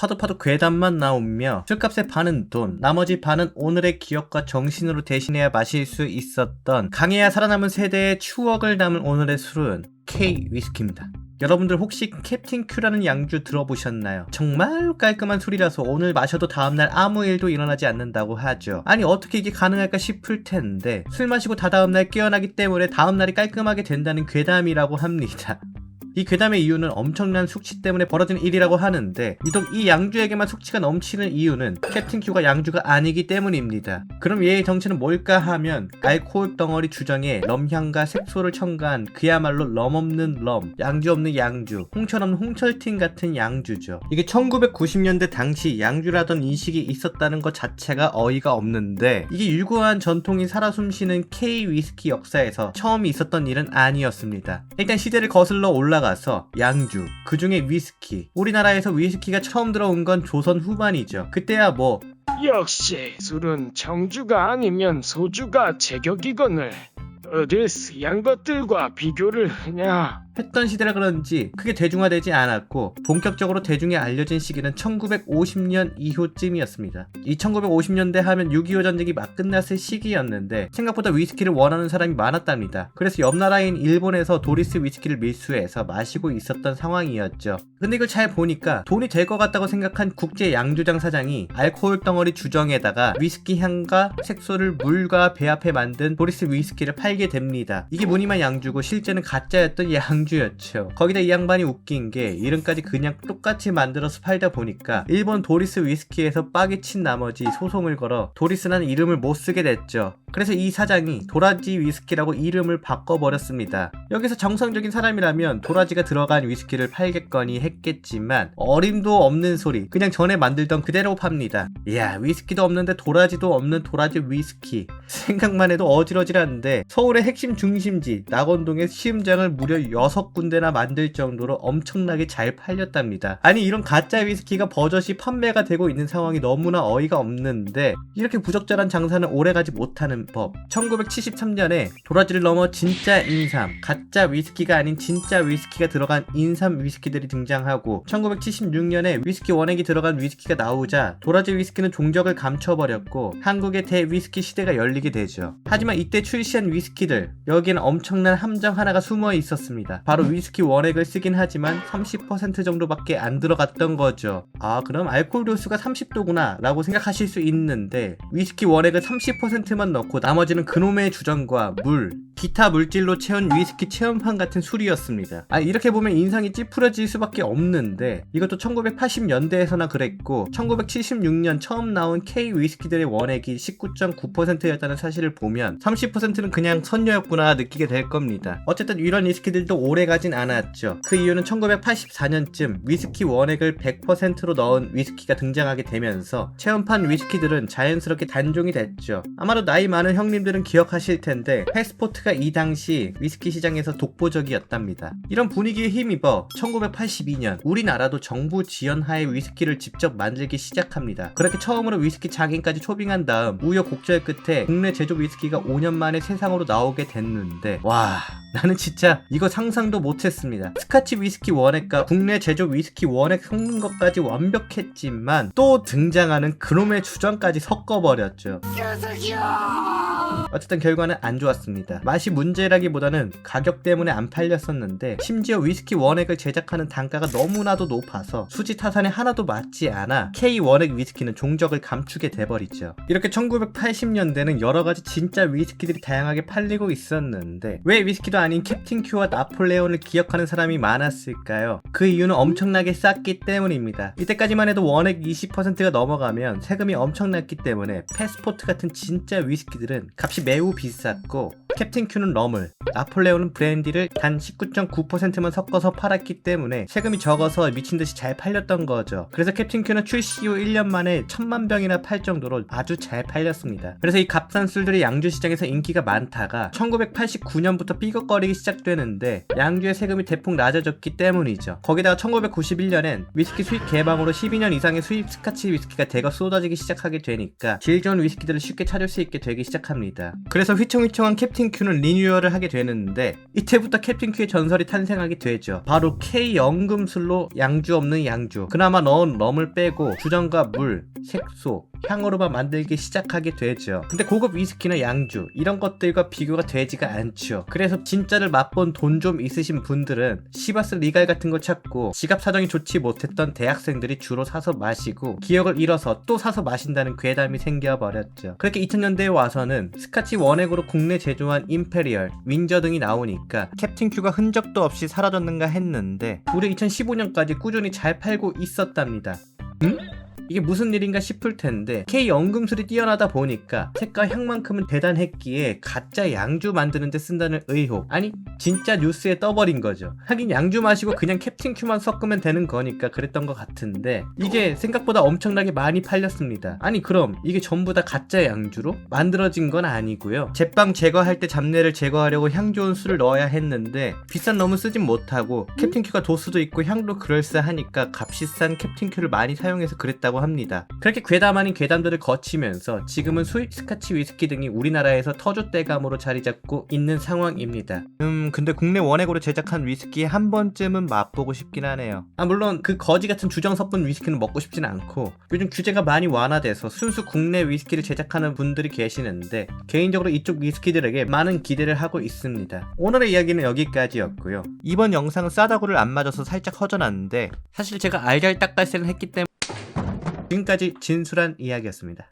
파도 괴담만 나오며 술값의 반은 돈, 나머지 반은 오늘의 기억과 정신으로 대신해야 마실 수 있었던 강해야 살아남은 세대의 추억을 담은 오늘의 술은 K 위스키입니다. 여러분들 혹시 캡틴 큐라는 양주 들어보셨나요? 정말 깔끔한 술이라서 오늘 마셔도 다음날 아무 일도 일어나지 않는다고 하죠. 아니 어떻게 이게 가능할까 싶을 텐데 술 마시고 다다음날 깨어나기 때문에 다음날이 깔끔하게 된다는 괴담이라고 합니다. 이 괴담의 이유는 엄청난 숙취 때문에 벌어진 일이라고 하는데 유독 이 양주에게만 숙취가 넘치는 이유는 캡틴 큐가 양주가 아니기 때문입니다. 그럼 얘의 정체는 뭘까 하면 알코올 덩어리 주정에 럼향과 색소를 첨가한 그야말로 럼 없는 럼, 양주 없는 양주, 홍철 없는 홍철팅 같은 양주죠. 이게 1990년대 당시 양주라던 인식이 있었다는 것 자체가 어이가 없는데 이게 유구한 전통이 살아 숨쉬는 K 위스키 역사에서 처음 있었던 일은 아니었습니다. 일단 시대를 거슬러 올라가서 양주, 그 중에 위스키. 우리나라에서 위스키가 처음 들어온 건 조선 후반이죠. 그때야 뭐 역시 술은 청주가 아니면 소주가 제격이거늘 어딜 쓰얀 것들과 비교를 하냐. 했던 시대라 그런지 크게 대중화되지 않았고 본격적으로 대중에 알려진 시기는 1950년 이후쯤이었습니다. 이 1950년대 하면 6.25 전쟁이 막 끝났을 시기였는데 생각보다 위스키를 원하는 사람이 많았답니다. 그래서 옆 나라인 일본에서 도리스 위스키를 밀수해서 마시고 있었던 상황이었죠. 근데 이걸 잘 보니까 돈이 될 것 같다고 생각한 국제 양주장 사장이 알코올 덩어리 주정에다가 위스키 향과 색소를 물과 배합해 만든 도리스 위스키를 팔게 됩니다. 이게 무늬만 양주고 실제는 가짜였던 양주였죠. 거기다 이 양반이 웃긴 게 이름까지 그냥 똑같이 만들어서 팔다 보니까 일본 도리스 위스키에서 빡이 친 나머지 소송을 걸어 도리스라는 이름을 못 쓰게 됐죠. 그래서 이 사장이 도라지 위스키라고 이름을 바꿔버렸습니다. 여기서 정상적인 사람이라면 도라지가 들어간 위스키를 팔겠거니 했겠지만 어림도 없는 소리, 그냥 전에 만들던 그대로 팝니다. 이야, 위스키도 없는데 도라지도 없는 도라지 위스키. 생각만 해도 어지러지는데 서울의 핵심 중심지 낙원동에 시음장을 무려 6군데나 만들 정도로 엄청나게 잘 팔렸답니다. 아니 이런 가짜 위스키가 버젓이 판매가 되고 있는 상황이 너무나 어이가 없는데 이렇게 부적절한 장사는 오래가지 못하는 법. 1973년에 도라지를 넘어 진짜 인삼, 가짜 위스키가 아닌 진짜 위스키가 들어간 인삼 위스키들이 등장하고 1976년에 위스키 원액이 들어간 위스키가 나오자 도라지 위스키는 종적을 감춰버렸고 한국의 대위스키 시대가 열리게 되죠. 하지만 이때 출시한 위스키들, 여기에는 엄청난 함정 하나가 숨어 있었습니다. 바로 위스키 원액을 쓰긴 하지만 30% 정도밖에 안 들어갔던 거죠. 아, 그럼 알코올 도수가 30도구나 라고 생각하실 수 있는데 위스키 원액을 30%만 넣고 나머지는 그놈의 주정과 물, 기타 물질로 채운 위스키 체험판 같은 술이었습니다. 아, 이렇게 보면 인상이 찌푸려질 수밖에 없는데 이것도 1980년대에서나 그랬고 1976년 처음 나온 K 위스키들의 원액이 19.9%였다는 사실을 보면 30%는 그냥 선녀였구나 느끼게 될 겁니다. 어쨌든 이런 위스키들도 오래 가진 않았죠. 그 이유는 1984년쯤 위스키 원액을 100%로 넣은 위스키가 등장하게 되면서 체험판 위스키들은 자연스럽게 단종이 됐죠. 아마도 나이 많은 형님들은 기억하실 텐데 패스포트가 이 당시 위스키 시장에서 독보적이었답니다. 이런 분위기에 힘입어 1982년 우리나라도 정부 지원하에 위스키를 직접 만들기 시작합니다. 그렇게 처음으로 위스키 장인까지 초빙한 다음 우여곡절 끝에 국내 제조 위스키가 5년 만에 세상으로 나오게 됐는데 와, 나는 진짜 이거 상상도 못했습니다. 스카치 위스키 원액과 국내 제조 위스키 원액 섞는 것까지 완벽했지만 또 등장하는 그놈의 주정까지 섞어버렸죠. 어쨌든 결과는 안 좋았습니다. 맛이 문제라기보다는 가격 때문에 안 팔렸었는데 심지어 위스키 원액을 제작하는 단가가 너무나도 높아서 수지 타산에 하나도 맞지 않아 K 원액 위스키는 종적을 감추게 돼버리죠. 이렇게 1980년대는 여러가지 진짜 위스키들이 다양하게 팔리고 있었는데 왜 위스키도 아닌 캡틴 큐와 나폴레온을 기억하는 사람이 많았을까요? 그 이유는 엄청나게 쌌기 때문입니다. 이때까지만 해도 원액 20%가 넘어가면 세금이 엄청났기 때문에 패스포트 같은 진짜 위스키들은 값이 매우 비쌌고 캡틴 큐는 럼을, 나폴레온은 브랜디를 단 19.9%만 섞어서 팔았기 때문에 세금이 적어서 미친듯이 잘 팔렸던 거죠. 그래서 캡틴 큐는 출시 후 1년 만에 1000만 병이나 팔 정도로 아주 잘 팔렸습니다. 그래서 이 값싼 술들이 양주 시장에서 인기가 많다가 1989년부터 삐걱거리기 시작되는데 양주의 세금이 대폭 낮아졌기 때문이죠. 거기다가 1991년엔 위스키 수입 개방으로 12년 이상의 수입 스카치 위스키가 대거 쏟아지기 시작하게 되니까 질 좋은 위스키들을 쉽게 찾을 수 있게 되기 시작합니다. 그래서 휘청휘청한 캡틴 캡틴 큐는 리뉴얼을 하게 되는데 이때부터 캡틴 큐의 전설이 탄생하게 되죠. 바로 K 연금술로 양주 없는 양주. 그나마 넣은 럼을 빼고 주전과 물, 색소, 향으로만 만들기 시작하게 되죠. 근데 고급 위스키나 양주 이런 것들과 비교가 되지가 않죠. 그래서 진짜를 맛본 돈 좀 있으신 분들은 시바스 리갈 같은 거 찾고 지갑 사정이 좋지 못했던 대학생들이 주로 사서 마시고 기억을 잃어서 또 사서 마신다는 괴담이 생겨버렸죠. 그렇게 2000년대에 와서는 스카치 원액으로 국내 제조한 임페리얼, 윈저 등이 나오니까 캡틴 큐가 흔적도 없이 사라졌는가 했는데 무려 2015년까지 꾸준히 잘 팔고 있었답니다. 이게 무슨 일인가 싶을 텐데 K 연금술이 뛰어나다 보니까 색과 향만큼은 대단했기에 가짜 양주 만드는데 쓴다는 의혹, 아니 진짜 뉴스에 떠버린 거죠. 하긴 양주 마시고 그냥 캡틴 큐만 섞으면 되는 거니까 그랬던 것 같은데 이게 생각보다 엄청나게 많이 팔렸습니다. 아니 그럼 이게 전부 다 가짜 양주로 만들어진 건 아니고요. 제빵 제거할 때 잡내를 제거하려고 향 좋은 술을 넣어야 했는데 비싼 럼은 쓰진 못하고 캡틴 큐가 도수도 있고 향도 그럴싸하니까 값이 싼 캡틴 큐를 많이 사용해서 그랬다고 합니다. 그렇게 괴담 아닌 괴담들을 거치면서 지금은 수입 스카치 위스키 등이 우리나라에서 터줏대감으로 자리 잡고 있는 상황입니다. 근데 국내 원액으로 제작한 위스키 한 번쯤은 맛보고 싶긴 하네요. 물론 그 거지 같은 주정 섞은 위스키는 먹고 싶진 않고 요즘 규제가 많이 완화돼서 순수 국내 위스키를 제작하는 분들이 계시는데 개인적으로 이쪽 위스키들에게 많은 기대를 하고 있습니다. 오늘의 이야기는 여기까지였고요. 이번 영상은 싸다구를 안 맞아서 살짝 허전한데 사실 제가 알잘딱달새는 했기 때문에 지금까지 진술한 이야기였습니다.